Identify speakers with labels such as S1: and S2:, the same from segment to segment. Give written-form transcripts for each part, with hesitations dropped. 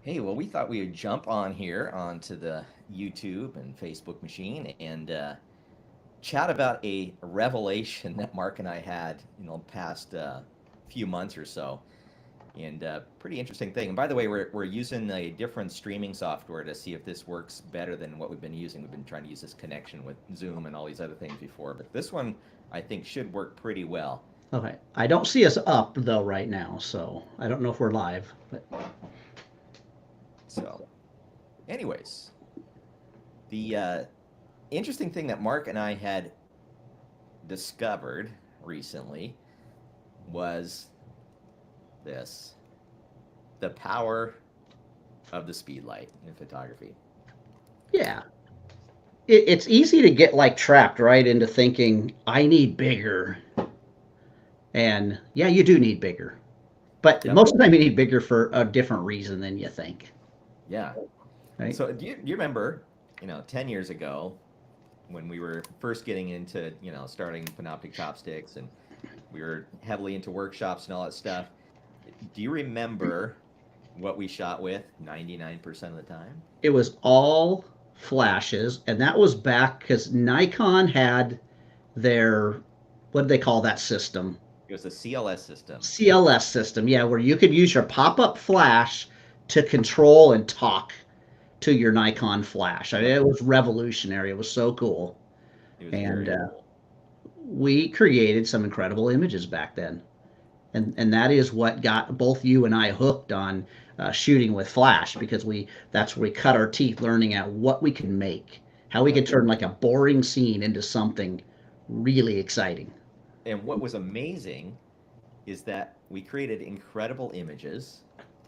S1: Hey, well, we thought we would jump on here onto the YouTube and Facebook machine and chat about a revelation that Mark and I had in the past few months or so. And pretty interesting thing. And by the way, we're using a different streaming software to see if this works better than what we've been using. We've been trying to use this connection with Zoom and all these other things before, but this one I think should work pretty well.
S2: Okay. I don't see us up though right now, so I don't know if we're live. But
S1: So, anyways, the interesting thing that Mark and I had discovered recently was this the power of the speedlight in photography.
S2: yeah, it's easy to get like trapped right into thinking I need bigger, and yeah, you do need bigger, but
S1: Yep.
S2: most of the time you need bigger for a different reason than you think,
S1: Yeah.
S2: right?
S1: So do you remember, 10 years ago when we were first getting into, starting Panoptic chopsticks and we were heavily into workshops and all that stuff. Do you remember what we shot with 99% of the time?
S2: It was all flashes, and that was back because Nikon had their what did they call that system?
S1: It was a CLS system.
S2: CLS system, yeah, where you could use your pop-up flash to control and talk to your Nikon flash. I mean,
S1: Yep.
S2: it was revolutionary. It was so cool,
S1: It was
S2: and
S1: very cool.
S2: we created some incredible images back then. And that is what got both you and I hooked on shooting with flash because we that's where we cut our teeth learning at what we can make, how we
S1: Yep.
S2: could turn like a boring scene into something really exciting.
S1: And what was amazing is that we created incredible images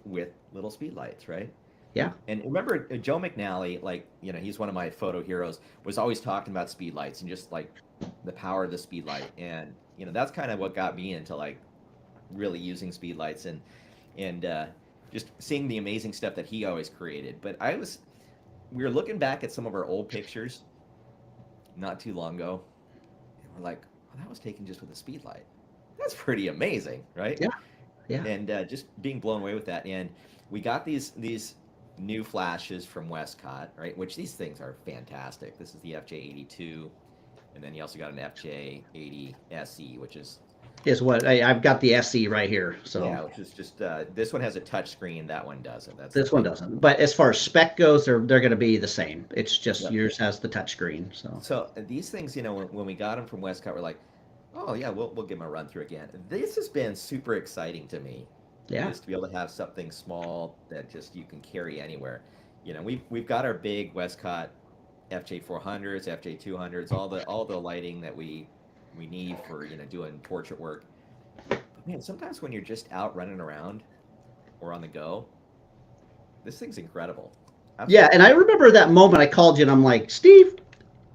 S1: with little speedlights, right?
S2: Yeah,
S1: And remember, Joe McNally, like, he's one of my photo heroes, was always talking about speedlights and just like the power of the speedlight. And, that's kind of what got me into like really using speedlights and just seeing the amazing stuff that he always created. But we were looking back at some of our old pictures not too long ago, and we're like, oh, that was taken just with a speedlight. That's pretty amazing, right?
S2: yeah, yeah.
S1: And just being blown away with that. And we got these new flashes from Westcott, right? Which these things are fantastic. This is the FJ82, and then you also got an FJ80 SE, which is
S2: Is what I've got the SE right here. So
S1: yeah, which is just this one has a touch screen, that one doesn't. That's the
S2: this one
S1: big.
S2: doesn't. But as far as spec goes, they're going to be the same. It's just
S1: Yep.
S2: yours has the touchscreen. So
S1: So these things, when we got them from Westcott, we're like, oh yeah, we'll give them a run through again. This has been super exciting to me,
S2: yeah,
S1: is to be able to have something small that just you can carry anywhere. We've got our big Westcott FJ400s, FJ200s, all the lighting that we need for doing portrait work. But man, sometimes when you're just out running around or on the go, this thing's incredible.
S2: yeah.
S1: Absolutely
S2: And I
S1: incredible.
S2: remember that moment I called you and I'm like, Steve,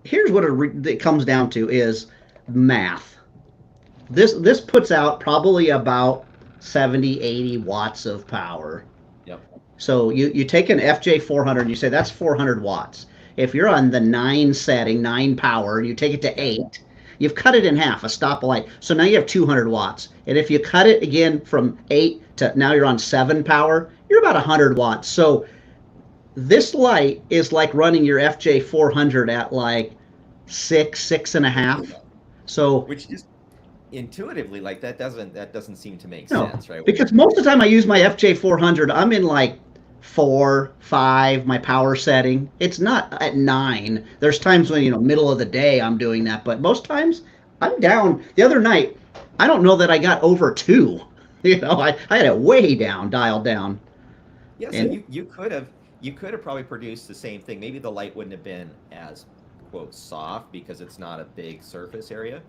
S2: here's what it comes down to is math. This puts out probably about 70, 80 watts of power.
S1: Yep.
S2: So you take an FJ400 and you say that's 400 watts. If you're on the 9 setting, 9 power, and you take it to
S1: Yep.
S2: 8, you've cut it in half, a stoplight. So now you have 200 watts. And if you cut it again from 8 to now you're on 7 power, you're about 100 watts. So this light is like running your FJ400 at like 6, 6.5. So
S1: Which just intuitively, like that doesn't seem to make
S2: no,
S1: sense, right? When
S2: because
S1: you're
S2: most of the time I use my FJ400, I'm in like 4, 5, my power setting. It's not at 9. There's times when, middle of the day I'm doing that, but most times I'm down. The other night, I don't know that I got over 2. I had it way down, dialed down.
S1: yeah, so
S2: And
S1: you could have probably produced the same thing. Maybe the light wouldn't have been as quote soft because it's not a big surface area.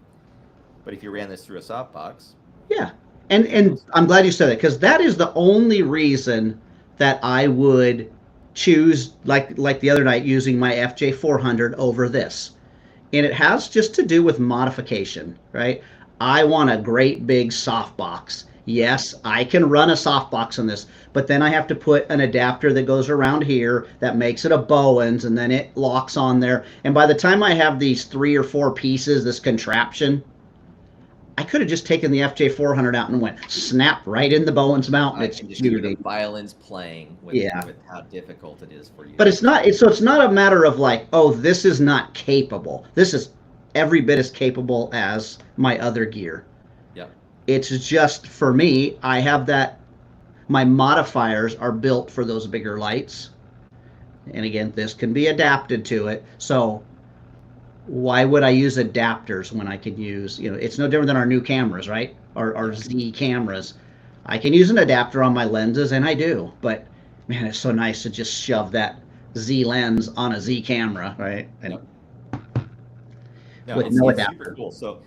S1: But if you ran this through a softbox,
S2: yeah, and
S1: almost
S2: I'm glad you said that because that is the only reason that I would choose like the other night using my FJ400 over this. And it has just to do with modification, right? I want a great big softbox. Yes, I can run a softbox on this, but then I have to put an adapter that goes around here that makes it a Bowens, and then it locks on there. And by the time I have these 3 or 4 pieces, this contraption, I could have just taken the FJ400 out and went snap right in the Bowens Mountain.
S1: I
S2: It's
S1: can just hear the
S2: shooting.
S1: violins playing
S2: Yeah.
S1: with how difficult it is for you
S2: But
S1: to
S2: it's not,
S1: shoot.
S2: so it's not a matter of like, oh, this is not capable. This is every bit as capable as my other gear.
S1: Yep.
S2: It's just for me, I have that, my modifiers are built for those bigger lights. And again, this can be adapted to it. So why would I use adapters when I could use, it's no different than our new cameras, right? Our
S1: Yeah.
S2: Z cameras. I can use an adapter on my lenses, and I do. But man, it's so nice to just shove that Z lens on a Z camera, right? And
S1: Yep. No,
S2: with no
S1: it's super
S2: adapter.
S1: cool. So,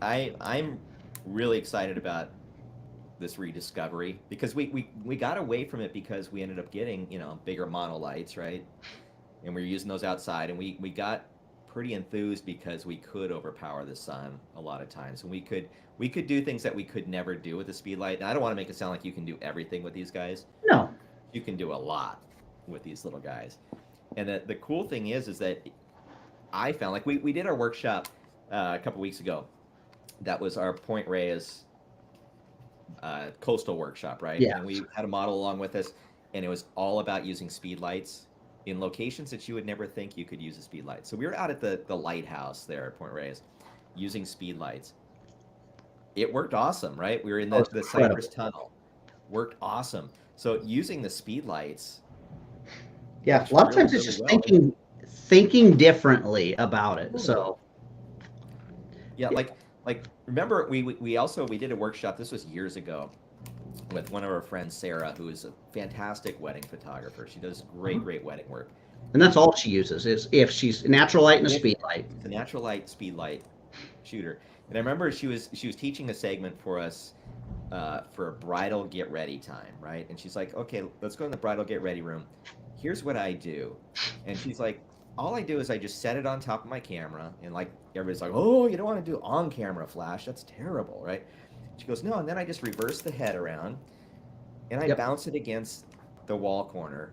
S1: I'm really excited about this rediscovery because we got away from it because we ended up getting, bigger monolights, right? And we were using those outside, and we got pretty enthused because we could overpower the sun a lot of times, and we could do things that we could never do with the Speedlight. And I don't want to make it sound like you can do everything with these guys.
S2: No.
S1: You can do a lot with these little guys. And the cool thing is that I found, like, we did our workshop a couple weeks ago. That was our Point Reyes coastal workshop, right?
S2: Yeah.
S1: And we had a model along with us, and it was all about using speed lights in locations that you would never think you could use a speed light. So we were out at the lighthouse there at Point Reyes using speed lights. It worked awesome, right? We were in the Cypress Tunnel. Worked awesome. So using the speed lights
S2: Yeah.
S1: works
S2: A lot of
S1: really,
S2: times it's
S1: really
S2: just
S1: well.
S2: thinking differently about it. So
S1: Yeah, like remember we also we did a workshop. This was years ago with one of our friends, Sarah, who is a fantastic wedding photographer. She does great wedding work.
S2: and that's
S1: And
S2: all she uses is if she's natural light and a
S1: if
S2: speed light.
S1: it's a natural light speed light shooter. And I remember she was teaching a segment for us for a bridal get ready time, right? And she's like, okay, let's go in the bridal get ready room. Here's what I do. And she's like, all I do is I just set it on top of my camera, and like everybody's like, oh, you don't want to do on camera flash. That's terrible, right? She goes, no, and then I just reverse the head around and I
S2: Yep.
S1: bounce it against the wall corner.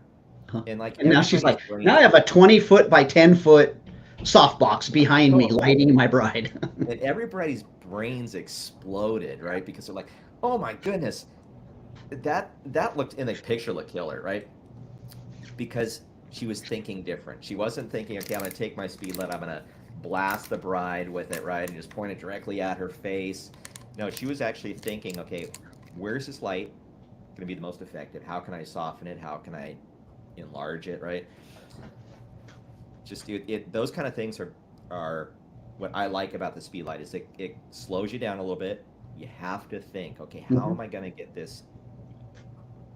S2: Huh.
S1: And like
S2: And now she's
S1: everybody's
S2: like, now I
S1: brain,
S2: have a 20 foot by 10 foot softbox behind me
S1: totally,
S2: lighting my bride.
S1: and everybody's brains exploded, right? Because they're like, oh my goodness, that looked in the picture looked killer, right? Because she was thinking different. She wasn't thinking, okay, I'm gonna take my speedlet, I'm gonna blast the bride with it, right, and just point it directly at her face. No, she was actually thinking, okay, where's this light gonna be the most effective? How can I soften it? How can I enlarge it, right? Just those kind of things are what I like about the speedlight is it slows you down a little bit. You have to think, okay, how
S2: Mhm.
S1: am I gonna get this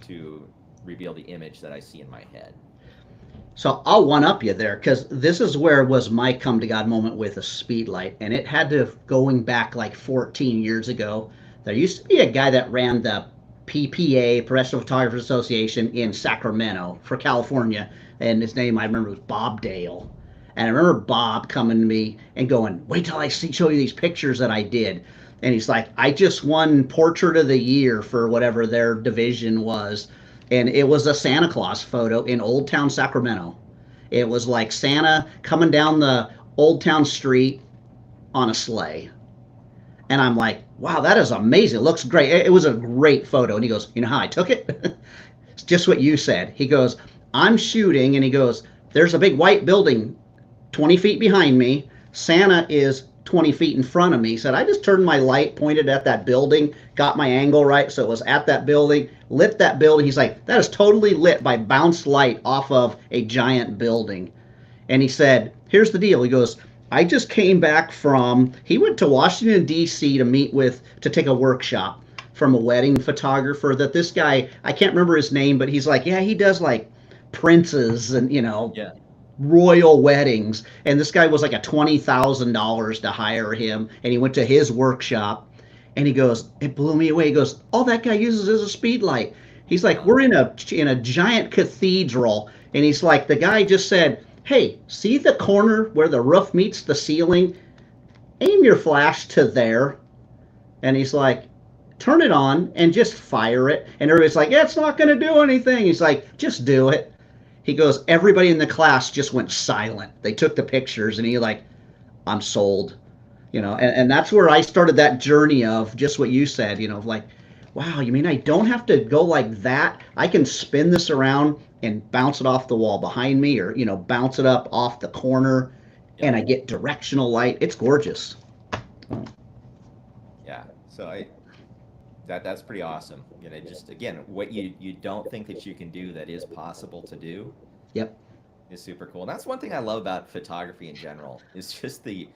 S1: to reveal the image that I see in my head?
S2: So I'll one up you there because this is where was my come to God moment with a speed light, and it had to going back like 14 years ago. There used to be a guy that ran the PPA Professional Photographers Association in Sacramento for California, and his name I remember was Bob Dale. And I remember Bob coming to me and going, "Wait till I show you these pictures that I did." And he's like, "I just won Portrait of the Year for whatever their division was." And it was a Santa Claus photo in Old Town Sacramento. It was like Santa coming down the Old Town street on a sleigh. And I'm like, wow, that is amazing. It looks great. It was a great photo. And he goes, you know how I took it? It's just what you said. He goes, I'm shooting, and he goes, there's a big white building 20 feet behind me. Santa is 20 feet in front of me. He said, I just turned my light pointed at that building, got my angle right, so it was at that building, lit that building. He's like, that is totally lit by bounced light off of a giant building. And he said, here's the deal. He goes, I just came back he went to Washington, D.C. to take a workshop from a wedding photographer that this guy, I can't remember his name, but he's like, yeah, he does like princes and,
S1: Yeah.
S2: royal weddings. And this guy was like a $20,000 to hire him. And he went to his workshop and he goes, it blew me away. He goes, all that guy uses is a speed light. He's like,
S1: Wow.
S2: we're in a giant cathedral. And he's like, the guy just said, hey, see the corner where the roof meets the ceiling? Aim your flash to there. And he's like, turn it on and just fire it. And everybody's like, yeah, it's not going to do anything. He's like, just do it. He goes, everybody in the class just went silent. They took the pictures and he like, I'm sold. You know,
S1: Yeah.
S2: and that's where I started that journey of just what you said, like, wow, you mean I don't have to go like that? I can spin this around and bounce it off the wall behind me, or, bounce it up off the corner, and
S1: Yep.
S2: I get directional light. It's gorgeous.
S1: Yeah. So that's pretty awesome. Just again, what you don't think that you can do that is possible to do
S2: Yep.
S1: is super cool. And that's one thing I love about photography in general is just the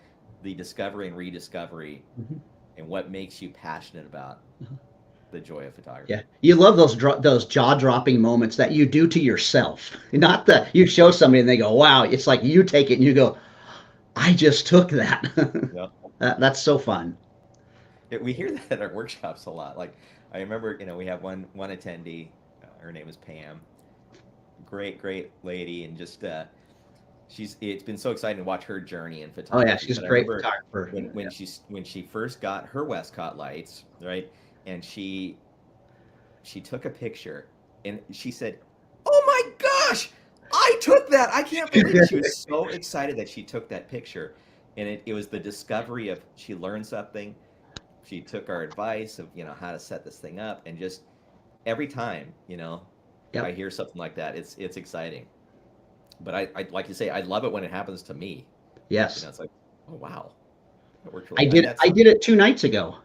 S1: discovery and rediscovery
S2: Mhm.
S1: and what makes you passionate about the joy of
S2: Yeah,
S1: photography.
S2: you love those jaw dropping moments that you do to yourself. Not that you show somebody and they go, "Wow!" It's like you take it and you go, "I just took that."
S1: Yep.
S2: That's so fun.
S1: We hear that at our workshops a lot. Like I remember, we have one attendee. Her name is Pam. Great lady, and just it's been so exciting to watch her journey in
S2: Oh yeah,
S1: photography.
S2: she's a
S1: But I
S2: great
S1: remember
S2: photographer.
S1: when
S2: Yeah.
S1: she first got her Westcott lights, right? And she took a picture, and she said, "Oh my gosh, I took that! I can't believe it!" She was so excited that she took that picture, and it was the discovery of she learned something. She took our advice of how to set this thing up, and just every time I
S2: Yep.
S1: hear something like that, it's exciting. But I like you say, I love it when it happens to me.
S2: Yes.
S1: It's like, oh wow, that worked
S2: I
S1: really. And
S2: did
S1: that's
S2: I did it 2 nights ago.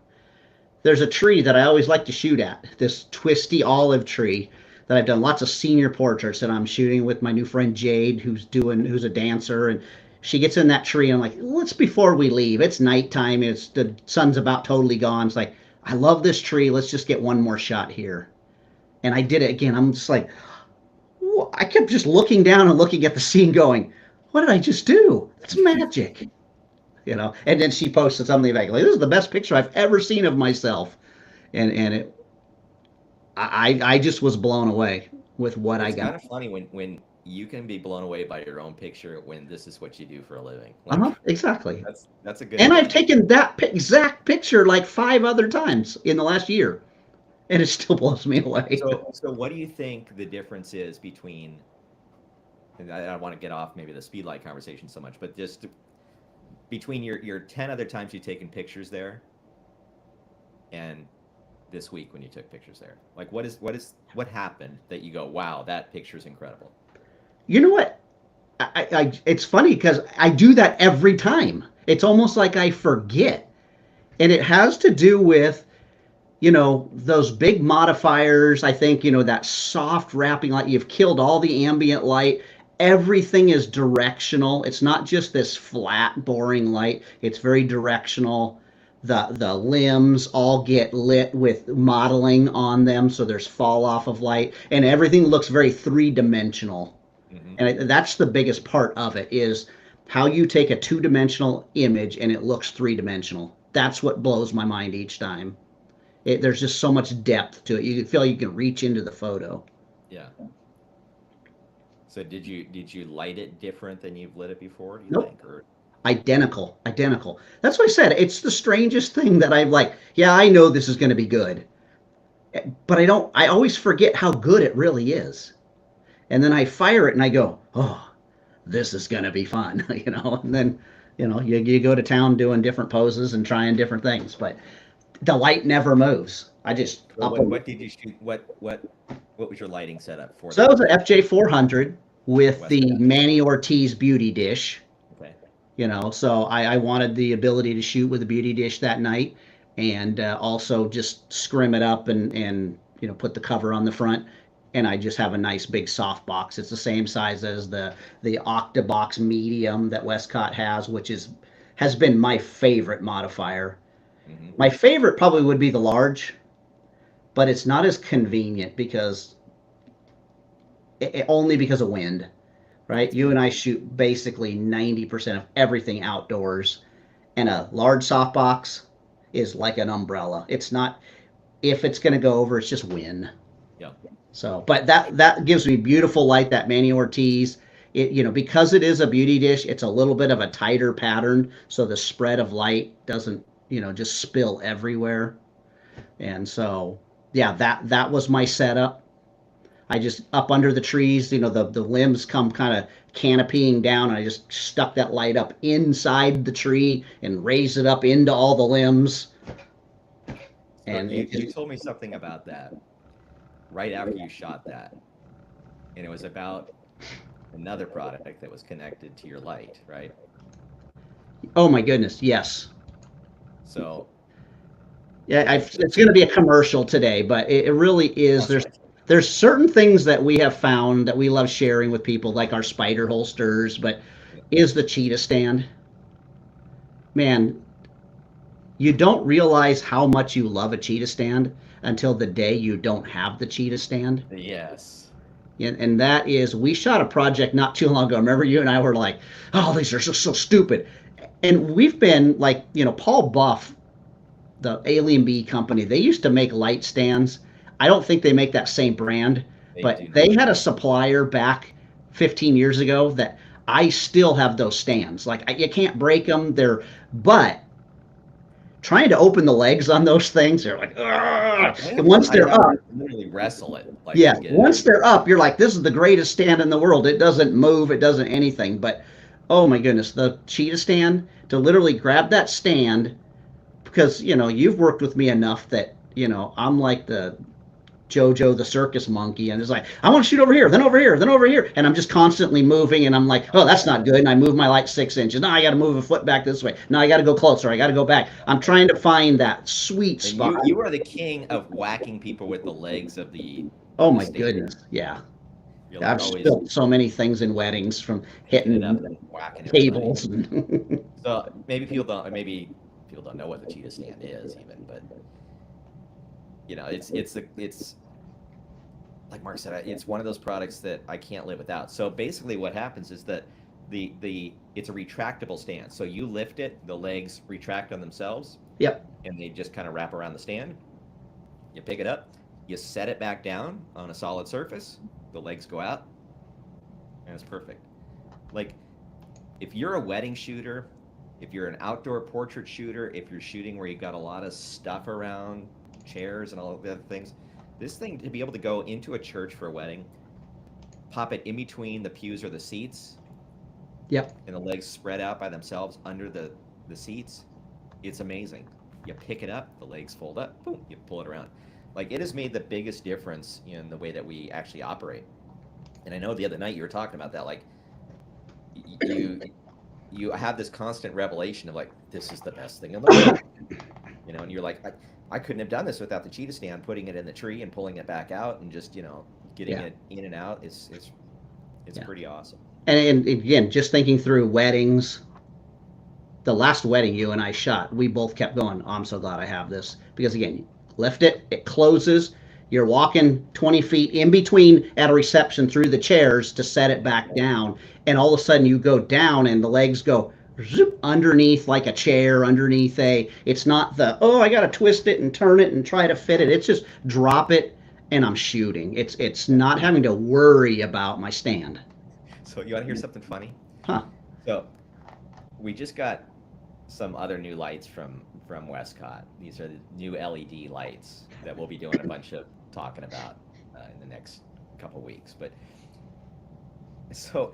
S2: There's a tree that I always like to shoot at. This twisty olive tree that I've done lots of senior portraits, and I'm shooting with my new friend Jade, who's a dancer, and she gets in that tree, and I'm like, let's before we leave. It's nighttime. It's the sun's about totally gone. It's like, I love this tree. Let's just get one more shot here. And I did it again. I'm just like, I kept just looking down and looking at the scene, going, what did I just do? That's magic. And then she posted something like, "This is the best picture I've ever seen of myself," and I just was blown away with what I
S1: it's
S2: got.
S1: kind of funny when you can be blown away by your own picture when this is what you do for a living.
S2: Uh-huh,
S1: Like
S2: exactly.
S1: that's a good
S2: And I've
S1: feeling.
S2: taken that exact picture like 5 other times in the last year, and it still blows me away.
S1: So what do you think the difference is between? And I don't want to get off maybe the speedlight conversation so much, but just between your 10 other times you've taken pictures there and this week when you took pictures there, like what happened that you go, wow, that picture's incredible.
S2: You know what? It's funny because I do that every time. It's almost like I forget, and it has to do with those big modifiers. I think, that soft wrapping light. You've killed all the ambient light. Everything is directional. It's not just this flat, boring light. It's very directional. The limbs all get lit with modeling on them, so there's fall off of light, and everything looks very three-dimensional.
S1: Hmm.
S2: And that's the biggest part of it is how you take a two-dimensional image and it looks three-dimensional. That's what blows my mind each time. There's just so much depth to it. You feel like you can reach into the photo.
S1: Yeah. So did you light it different than you've lit it before, do you
S2: Nope.
S1: think? Or
S2: Identical. Identical. That's what I said. It's the strangest thing that I'm like, yeah, I know this is going to be good. But I always forget how good it really is. And then I fire it and I go, oh, this is going to be fun, And then, you go to town doing different poses and trying different things. But the light never moves. I just
S1: so
S2: up.
S1: what did you shoot? What was your lighting setup for
S2: So that
S1: that
S2: was an FJ400 with the
S1: Westcott?
S2: Manny Ortiz beauty dish.
S1: Okay.
S2: So I wanted the ability to shoot with a beauty dish that night, and also just scrim it up and put the cover on the front, and I just have a nice big soft box. It's the same size as the Octabox medium that Westcott has, which has been my favorite modifier.
S1: Hmm.
S2: My favorite probably would be the large, but it's not as convenient because only because of wind, right?
S1: That's
S2: You and
S1: good.
S2: I shoot basically 90% of everything outdoors, and a large softbox is like an umbrella. It's not, if it's going to go over, it's just wind.
S1: Yeah.
S2: So, but that gives me beautiful light. That Manny Ortiz, because it is a beauty dish, it's a little bit of a tighter pattern, so the spread of light doesn't just spill everywhere. And so, yeah, that was my setup. I just up under the trees, the limbs come kind of canopying down, and I just stuck that light up inside the tree and raised it up into all the limbs.
S1: So
S2: And
S1: you told me something about that right after you shot that, and it was about another product that was connected to your light, right?
S2: oh my goodness, yes.
S1: So
S2: Yeah,
S1: like
S2: it's going to be a commercial today, but it really is.
S1: that's right.
S2: There's certain things that we have found that we love sharing with people, like our spider holsters, but
S1: Yeah.
S2: is the cheetah stand. Man, you don't realize how much you love a cheetah stand until the day you don't have the cheetah stand.
S1: Yes.
S2: And that is, we shot a project not too long ago. Remember, you and I were like, oh, these are so stupid. And we've been like, Paul Buff, the Alien Bee company, they used to make light stands. I don't think they make that same brand,
S1: They
S2: but
S1: do
S2: they
S1: not.
S2: had a supplier back 15 years ago that I still have those stands. Like, you can't break them. But trying to open the legs on those things, they're like,
S1: I
S2: ugh. And
S1: have to
S2: once
S1: I
S2: they're
S1: have
S2: up,
S1: to literally wrestle it like
S2: yeah,
S1: to get it
S2: once
S1: open.
S2: they're up, you're like, this is the greatest stand in the world. It doesn't move, it doesn't anything. But oh my goodness, the cheetah stand, to literally grab that stand, because you've worked with me enough that I'm like the Jojo the circus monkey, and it's like, I want to shoot over here, then over here, then over here, and I'm just constantly moving, and I'm like, oh, that's not good, and I move my light 6 inches. Now I got to move a foot back this way. Now I got to go closer. I got to go back. I'm trying to find that sweet
S1: And
S2: spot.
S1: you are the king of whacking people with the legs
S2: Oh
S1: of the
S2: my
S1: stand.
S2: goodness, yeah.
S1: You're like
S2: I've
S1: always
S2: spilled so many things in weddings from
S1: picking it up
S2: hitting
S1: and whacking everybody.
S2: tables. And
S1: So maybe people don't know what the cheetah stand is even, but it's like Mark said, it's one of those products that I can't live without. So basically, what happens is that the it's a retractable stand. So you lift it, the legs retract on themselves,
S2: yep,
S1: and they just kind of wrap around the stand. You pick it up, you set it back down on a solid surface, the legs go out, and it's perfect. Like if you're a wedding shooter, if you're an outdoor portrait shooter, if you're shooting where you've got a lot of stuff around, chairs and all of the other things, this thing to be able to go into a church for a wedding, pop it in between the pews or the seats,
S2: yep.
S1: and the legs spread out by themselves under the seats, it's amazing. You pick it up, the legs fold up, boom, you pull it around. Like it has made the biggest difference in the way that we actually operate. And I know the other night you were talking about that, like you you have this constant revelation of like this is the best thing in the world, and you're like I couldn't have done this without the cheetah stand, putting it in the tree and pulling it back out and just getting
S2: Yeah,
S1: it in and out. It's
S2: yeah.
S1: pretty awesome.
S2: And again, just thinking through weddings, the last wedding you and I shot, we both kept going, oh, I'm so glad I have this. Because again, you lift it, it closes, you're walking 20 feet in between at a reception through the chairs to set it back down. And all of a sudden you go down and the legs go zoop, underneath like a chair, underneath it's not oh, I got to twist it and turn it and try to fit it. It's just drop it and I'm shooting. It's not having to worry about my stand.
S1: So you want to hear something funny?
S2: Huh.
S1: So we just got some other new lights from Westcott. These are the new LED lights that we'll be doing a bunch of talking about in the next couple weeks. But so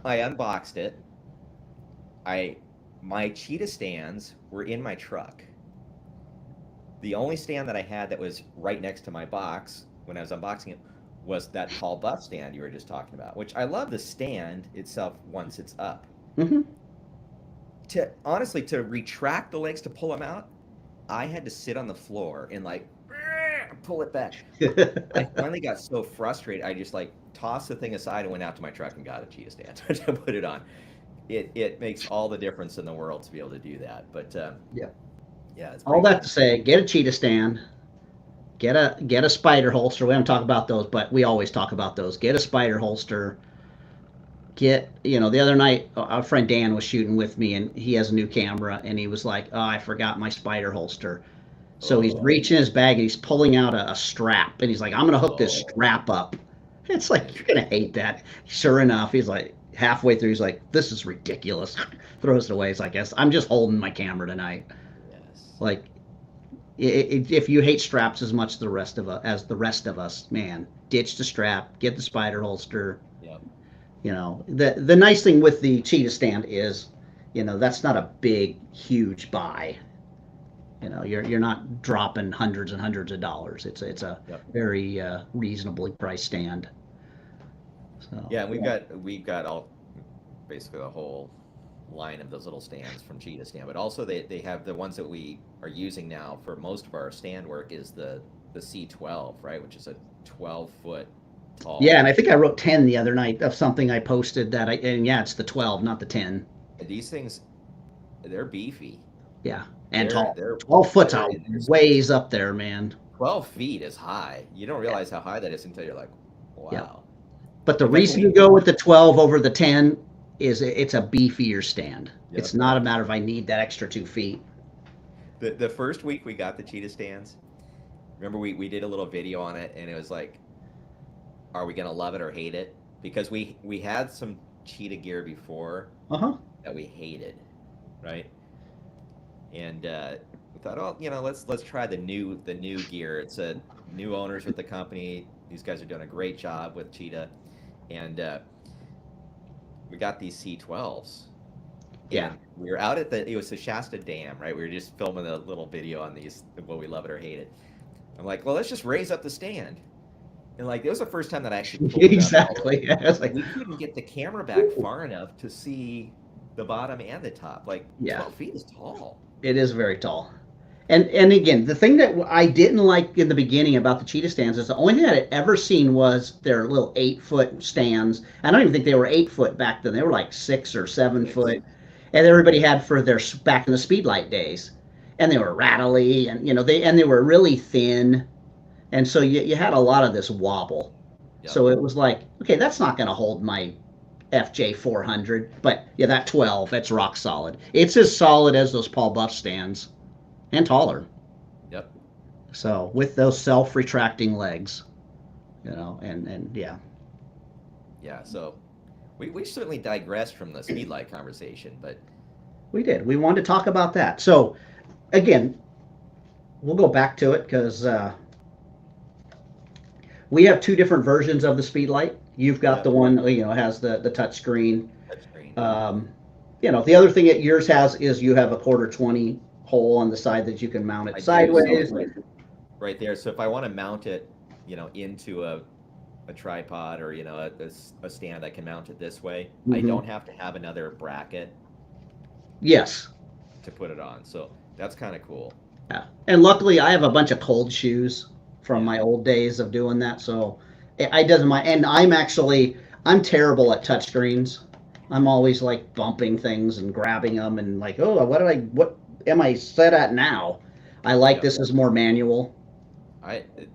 S1: I unboxed it. My cheetah stands were in my truck. The only stand that I had that was right next to my box when I was unboxing it was that Paul Buff stand you were just talking about, which I love the stand itself once it's up.
S2: Mm-hmm.
S1: To retract the legs to pull them out, I had to sit on the floor and like pull it back. I finally got so frustrated, I just like tossed the thing aside and went out to my truck and got a cheetah stand to put it on. It makes all the difference in the world to be able to do that. But
S2: Yeah.
S1: yeah, it's
S2: All
S1: pretty
S2: that to say, get a cheetah stand, get a spider holster. We haven't talked about those, but we always talk about those. Get a spider holster. The other night, our friend Dan was shooting with me, and he has a new camera, and he was like, "Oh, I forgot my spider holster." So he's
S1: Oh,
S2: reaching his bag, and he's pulling out a strap, and he's like, "I'm gonna hook this
S1: oh,
S2: strap up." It's like you're gonna hate that. Sure enough, he's like halfway through, he's like, "This is ridiculous." Throws it away. He's like, "Yes, I'm just holding my camera tonight."
S1: yes.
S2: Like If you hate straps as much as the rest of us, man, ditch the strap, get the spider holster.
S1: Yep.
S2: The nice thing with the cheetah stand is, that's not a big, huge buy. You're not dropping hundreds and hundreds of dollars. It's a
S1: Yep.
S2: very reasonably priced stand. So
S1: Yeah, and we've got all basically the whole line of those little stands from Cheetah Stand, but also they have the ones that we are using now for most of our stand work is the C12, right, which is a 12-foot
S2: yeah,
S1: tall.
S2: and I think I wrote 10 the other night of something I posted and yeah, it's the 12, not the 10.
S1: These things, they're beefy.
S2: Yeah, and
S1: They're
S2: tall.
S1: they're
S2: 12 foot's
S1: they're
S2: out
S1: in their
S2: ways up there, man.
S1: 12 feet is high. You don't
S2: Yeah.
S1: realize how high that is until you're like,
S2: Yeah.
S1: wow.
S2: But the
S1: In fact,
S2: reason to go with the 12 over the 10 is it's a beefier stand.
S1: yep.
S2: It's not a matter of I need that extra 2 feet.
S1: The first week we got the Cheetah Stands, remember we did a little video on it, and it was like, are we gonna love it or hate it? Because we had some Cheetah gear before
S2: Uh huh.
S1: that we hated, right? And we thought, oh, let's try the new gear. It's a new owners with the company. These guys are doing a great job with Cheetah, and we got these C12s.
S2: Yeah.
S1: And we were out it was the Shasta Dam, right? We were just filming a little video on these, will we love it or hate it? I'm like, well, let's just raise up the stand. And like, it was the first time that I actually pulled it up all the way.
S2: Exactly. I was like,
S1: We couldn't get the camera back far enough to see the bottom and the top. Like,
S2: yeah,
S1: 12 feet is tall.
S2: it is very tall. And again, the thing that I didn't like in the beginning about the cheetah stands is the only thing that I'd ever seen was their little 8 foot stands. I don't even think they were 8 foot back then. They were like 6 or 7 foot, and everybody had for their back in the Speedlight days, and they were rattly, and they were really thin, and so you had a lot of this wobble.
S1: Yep.
S2: So it was like, okay, that's not going to hold my FJ 400, but yeah, that 12, that's rock solid. It's as solid as those Paul Buff stands, and taller.
S1: Yep.
S2: So with those self-retracting legs, and yeah,
S1: Yeah. So we certainly digressed from the Speedlight conversation, but
S2: we did. We wanted to talk about that. So again, we'll go back to it because we have two different versions of the Speedlight. You've got
S1: yeah,
S2: the one has the touch screen.
S1: touchscreen.
S2: The other thing that yours has is you have a quarter 20 hole on the side that you can mount it
S1: I do,
S2: sideways.
S1: so right there. So if I want to mount it, into a tripod or a stand, I can mount it this way. I
S2: Mhm.
S1: don't have to have another bracket
S2: Yes.
S1: to put it on. So that's kind of cool.
S2: Yeah. And luckily, I have a bunch of cold shoes from
S1: Yeah.
S2: my old days of doing that, so I doesn't mind. And I'm terrible at touchscreens. I'm always like bumping things and grabbing them and like, oh, what am I set at now? I like
S1: Yep.
S2: this is more manual.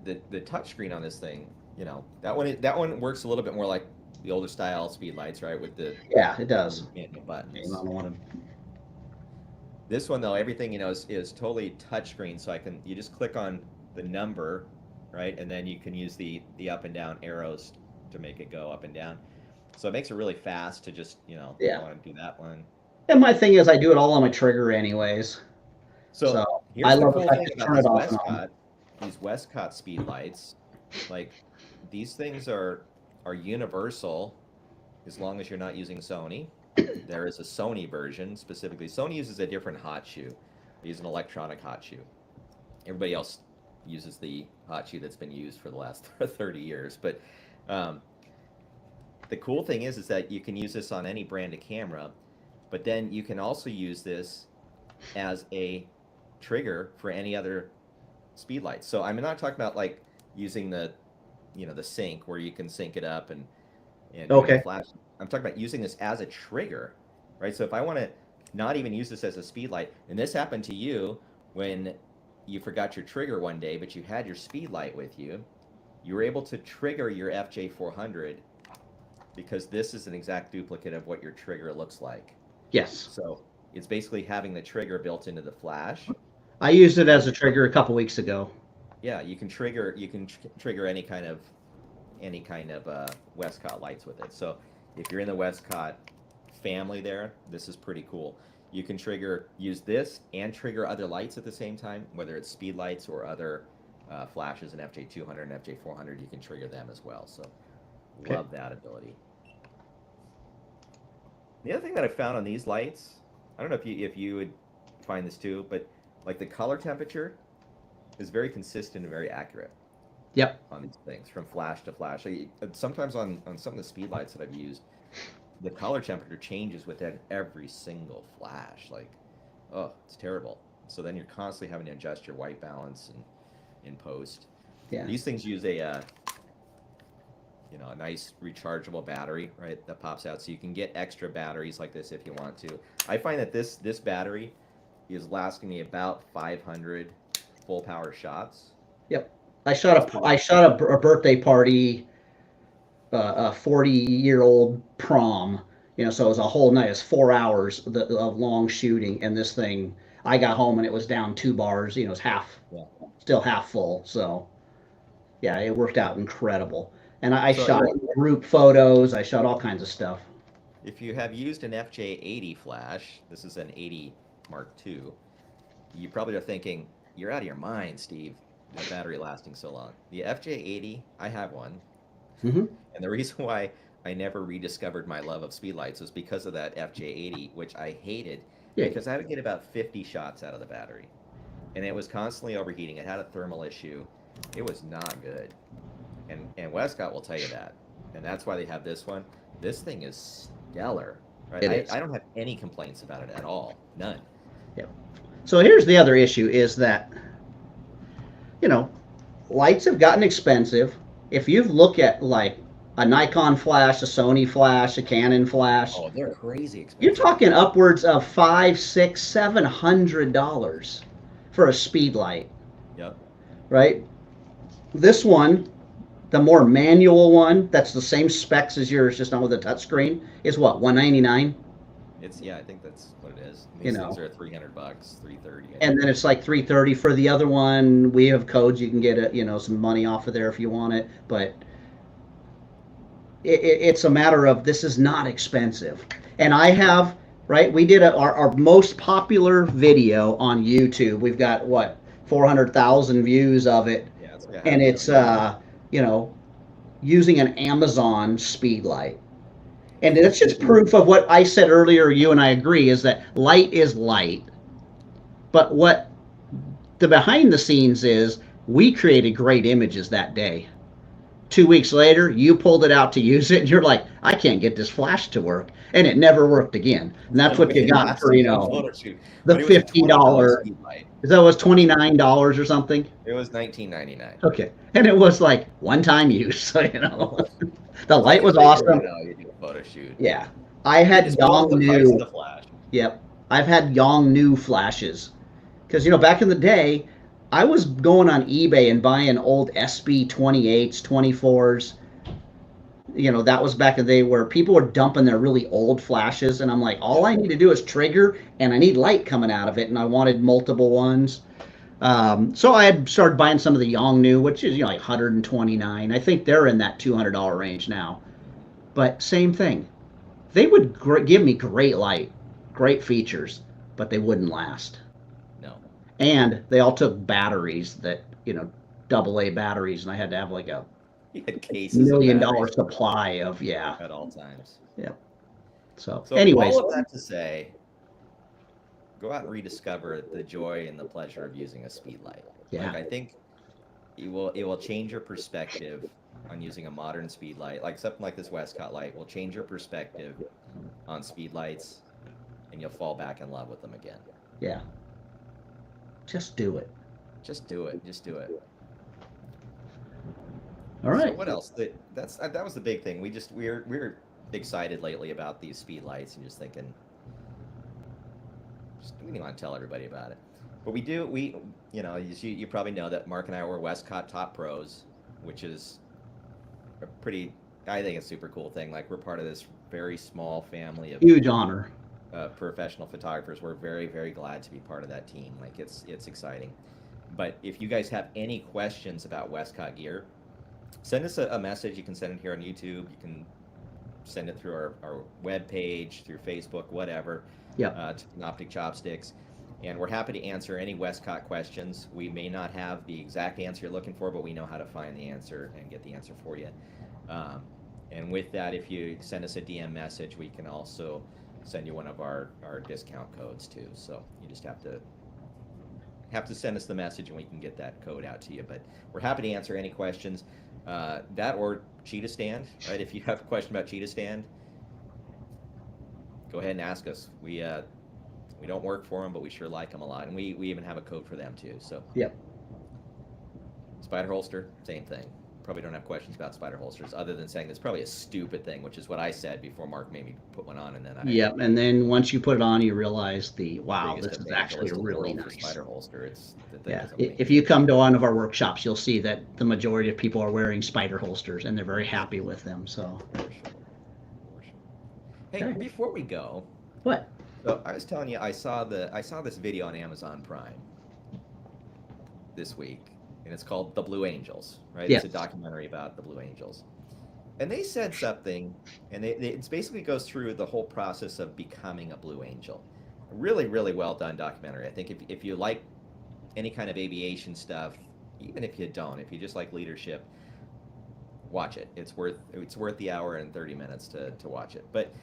S1: The touchscreen on this thing, that one works a little bit more like the older style Speedlights, right? With the
S2: Yeah, it does.
S1: manual
S2: I
S1: buttons.
S2: don't want
S1: This one though, everything is totally touchscreen, so you just click on the number, right, and then you can use the up and down arrows to make it go up and down. So it makes it really fast to just
S2: Yeah.
S1: I want to do that one.
S2: And my thing is, I do it all on my trigger anyways.
S1: So
S2: So I
S1: here's the
S2: love
S1: cool
S2: if I
S1: thing
S2: just
S1: about
S2: turn it off and on.
S1: These Westcott Speedlights, like these things are universal as long as you're not using Sony. There is a Sony version specifically. Sony uses a different hot shoe. They use an electronic hot shoe. Everybody else uses the hot shoe that's been used for the last 30 years. But the cool thing is that you can use this on any brand of camera, but then you can also use this as a trigger for any other Speedlight. So I'm not talking about like using the sync where you can sync it up and doing
S2: Okay.
S1: the flash. I'm talking about using this as a trigger, right? So if I want to not even use this as a Speedlight, and this happened to you when you forgot your trigger one day, but you had your Speedlight with you, you were able to trigger your FJ400 because this is an exact duplicate of what your trigger looks like.
S2: Yes.
S1: So it's basically having the trigger built into the flash.
S2: I used it as a trigger a couple weeks ago.
S1: Yeah, you can trigger any kind of Westcott lights with it. So if you're in the Westcott family there, this is pretty cool. You can use this and trigger other lights at the same time, whether it's speed lights or other flashes in FJ200 and FJ400. You can trigger them as well. So
S2: Okay.
S1: love that ability. The other thing that I found on these lights, I don't know if you would find this too, but like the color temperature is very consistent and very accurate
S2: Yep.
S1: on these things from flash to flash. Sometimes on some of the speed lights that I've used, the color temperature changes within every single flash. Like, oh, it's terrible. So then you're constantly having to adjust your white balance and in post.
S2: Yeah.
S1: These things use a a nice rechargeable battery, right? That pops out, so you can get extra batteries like this if you want to. I find that this battery is lasting me about 500 full power shots.
S2: Yep. I shot a birthday party, a 40-year-old prom. So it was a whole night. It's 4 hours of long shooting, and this thing. I got home and it was down 2 bars. It's
S1: Yeah.
S2: still half full. So yeah, it worked out incredible. And I
S1: So
S2: shot group photos. I shot all kinds of stuff.
S1: if you have used an FJ80 flash, this is an 80 Mark II, you probably are thinking, you're out of your mind, Steve, the battery lasting so long. The FJ80, I have one,
S2: Mm-hmm.
S1: and the reason why I never rediscovered my love of speedlights was because of that FJ80, which I hated
S2: Yeah.
S1: because I would get about 50 shots out of the battery, and it was constantly overheating. It had a thermal issue. It was not good, and Westcott will tell you that, and that's why they have this one. This thing is stellar, right?
S2: It is.
S1: I don't have any complaints about it at all, none.
S2: Yep. So here's the other issue: is that lights have gotten expensive. If you look at like a Nikon flash, a Sony flash, a Canon flash,
S1: Oh, they're crazy
S2: you're
S1: expensive.
S2: talking upwards of $500, $600, $700 for a speed light,
S1: Yep.
S2: right? This one, the more manual one, that's the same specs as yours, just not with a touchscreen, is what, 199?
S1: I think that's what it is.
S2: You
S1: These things
S2: know,
S1: are $300, 330.
S2: and then it's like 330 for the other one. We have codes you can get some money off of there if you want it, but it's a matter of this is not expensive. And I have, right, we did our most popular video on YouTube. We've got what, 400,000 views of it,
S1: Yeah, it's like a half
S2: and it's
S1: million.
S2: using an Amazon Speedlight. And that's just proof of what I said earlier. You and I agree is that light is light, but what the behind the scenes is, we created great images that day. 2 weeks later, you pulled it out to use it, and you're like, I can't get this flash to work, and it never worked again. And that's what you
S1: It
S2: got for
S1: lasted one photo shoot,
S2: the
S1: but it was a $20
S2: $50.
S1: speed light.
S2: That was $29 or something.
S1: It was 19.99.
S2: Okay, and it was like one-time use. So the
S1: So
S2: light
S1: if you
S2: was
S1: figure
S2: awesome.
S1: it out, you do a photo shoot.
S2: Yeah, I
S1: You
S2: had
S1: just blow up the price of
S2: Yongnuo.
S1: the flash.
S2: Yep, I've had Yongnuo flashes because back in the day, I was going on eBay and buying old SB 28s, 24s. That was back in the day where people were dumping their really old flashes, and I'm like, all
S1: Yep.
S2: I need to do is trigger, and I need light coming out of it, and I wanted multiple ones. So I had started buying some of the Yongnuo, which is like 129. I think they're in that $200 range now. But same thing, they would give me great light, great features, but they wouldn't last.
S1: No.
S2: And they all took batteries that AA batteries, and I had to have like a
S1: You had cases of
S2: $1 million
S1: batteries
S2: supply of
S1: at all times.
S2: yeah. So
S1: So
S2: anyways,
S1: all of that to say, go out and rediscover the joy and the pleasure of using a speed light.
S2: yeah,
S1: Like I think it will change your perspective on using a modern speed light. Like something like this Westcott light will change your perspective on speed lights, and you'll fall back in love with them again.
S2: yeah, just do it.
S1: Just do it. Just do it.
S2: All
S1: So
S2: right.
S1: what else? That was the big thing. We're excited lately about these speed lights and just thinking, we don't want to tell everybody about it. But you probably know that Mark and I were Westcott Top Pros, which is a pretty, I think, a super cool thing. Like we're part of this very small family of
S2: Huge honor.
S1: professional photographers. We're very, very glad to be part of that team. Like it's exciting. But if you guys have any questions about Westcott Gear, send us a message. You can send it here on YouTube. You can send it through our web page, through Facebook, whatever,
S2: Yep.
S1: to Panoptic Chopsticks. And we're happy to answer any Westcott questions. We may not have the exact answer you're looking for, but we know how to find the answer and get the answer for you. Um, and with that, if you send us a DM message, we can also send you one of our discount codes too. So you just have to send us the message and we can get that code out to you. But we're happy to answer any questions. That or Cheetah Stand, right? If you have a question about Cheetah Stand, go ahead and ask us. We don't work for them, but we sure like them a lot, and we even have a code for them too. So
S2: Yep.
S1: Spider holster, same thing. Probably don't have questions about spider holsters other than saying it's probably a stupid thing, which is what I said before Mark made me put one on, and then I
S2: Yep. And then once you put it on, you realize wow,
S1: biggest
S2: this is actually
S1: evangelist in the
S2: really
S1: world for
S2: nice.
S1: spider holster. It's the thing
S2: Yeah.
S1: is amazing.
S2: If you come to one of our workshops, you'll see that the majority of people are wearing spider holsters, and they're very happy with them. So.
S1: For sure. For sure. Hey,
S2: Okay.
S1: before we go,
S2: What?
S1: so I was telling you I saw this video on Amazon Prime this week, and it's called The Blue Angels, right?
S2: Yes.
S1: It's a documentary about the Blue Angels. And they said something, and it basically goes through the whole process of becoming a Blue Angel. Really, really well done documentary. I think if you like any kind of aviation stuff, even if you don't, if you just like leadership, watch it. It's worth the hour and 30 minutes to watch it. But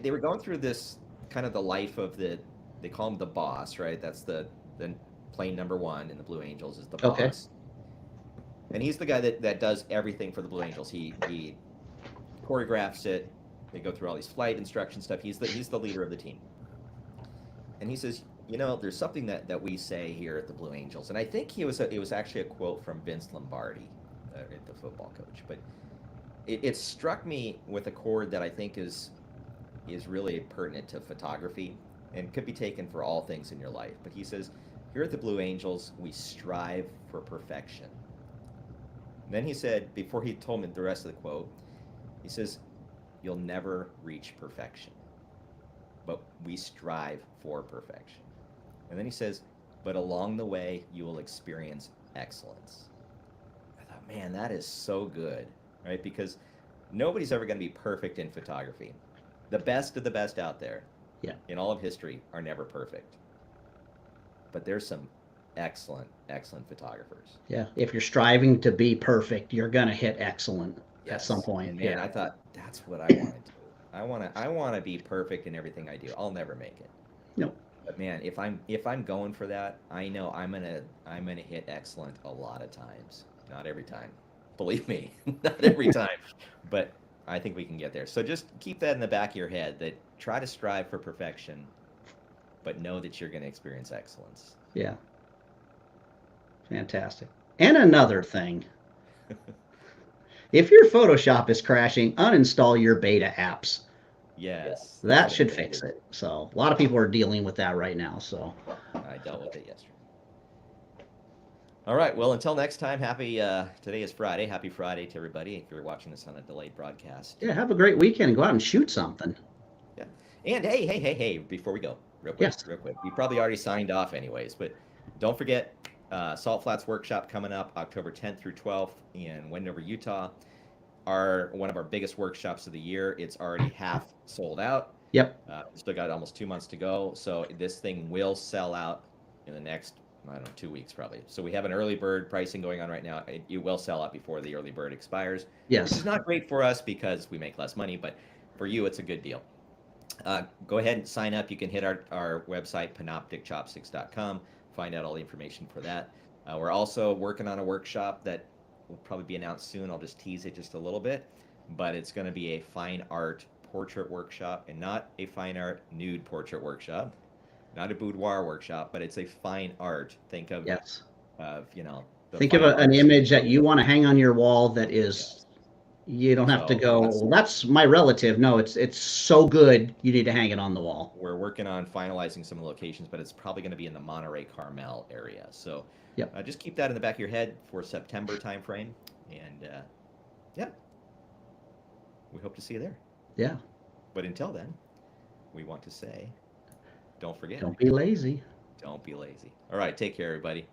S1: they were going through this kind of the life of they call him the boss, right? That's the plane number one in the Blue Angels is the boss.
S2: Okay.
S1: And he's the guy that does everything for the Blue Angels. He choreographs it. They go through all these flight instruction stuff. He's the leader of the team. And he says, there's something that we say here at the Blue Angels, and I think it was actually a quote from Vince Lombardi, the football coach. But it struck me with a chord that I think is really pertinent to photography and could be taken for all things in your life. But he says, here at the Blue Angels, we strive for perfection. And then he said, before he told me the rest of the quote, he says, you'll never reach perfection, but we strive for perfection. And then he says, but along the way, you will experience excellence. I thought, man, that is so good, right? Because nobody's ever going to be perfect in photography. The best of the best out there,
S2: Yeah.
S1: in all of history, are never perfect. But there's some excellent photographers.
S2: Yeah. If you're striving to be perfect, you're gonna hit excellent at some point.
S1: And man,
S2: Yeah.
S1: I thought that's what I want to do. I want to be perfect in everything I do. I'll never make it.
S2: No.
S1: But man, if I'm going for that, I know I'm gonna hit excellent a lot of times. Not every time, believe me, not every time. But I think we can get there. So just keep that in the back of your head. That try to strive for perfection, but know that you're going to experience excellence.
S2: Yeah. Fantastic. And another thing, if your Photoshop is crashing, uninstall your beta apps.
S1: Yes.
S2: That should fix it. So a lot of people are dealing with that right now. So
S1: I dealt with it yesterday. All right. Well, until next time, today is Friday. Happy Friday to everybody. If you're watching this on a delayed broadcast.
S2: yeah, have a great weekend and go out and shoot something.
S1: Yeah. And hey, before we go, real quick,
S2: Yes.
S1: real quick. You probably already signed off anyways, but don't forget Salt Flats Workshop coming up October 10th through 12th in Wendover, Utah. One of our biggest workshops of the year. It's already half sold out.
S2: Yep.
S1: Still got almost 2 months to go. So this thing will sell out in the next, I don't know, 2 weeks probably. So we have an early bird pricing going on right now. It will sell out before the early bird expires.
S2: Yes.
S1: Which is not great for us because we make less money, but for you, it's a good deal. Go ahead and sign up. You can hit our website, panopticchopsticks.com, find out all the information for that. We're also working on a workshop that will probably be announced soon. I'll just tease it just a little bit, but it's going to be a fine art portrait workshop and not a fine art nude portrait workshop, not a boudoir workshop, but it's a fine art. Think of,
S2: Yes.
S1: Think
S2: of an image that you want to hang on your wall that is,
S1: yes.
S2: You don't have to
S1: So
S2: go, well, that's my relative. No, it's so good, you need to hang it on the wall.
S1: We're working on finalizing some of the locations, but it's probably going to be in the Monterey Carmel area. So
S2: Yep.
S1: Just keep that in the back of your head for September timeframe. And yeah, we hope to see you there.
S2: Yeah.
S1: But until then, we want to say, don't forget.
S2: Don't be lazy.
S1: Don't be lazy. All right, take care, everybody.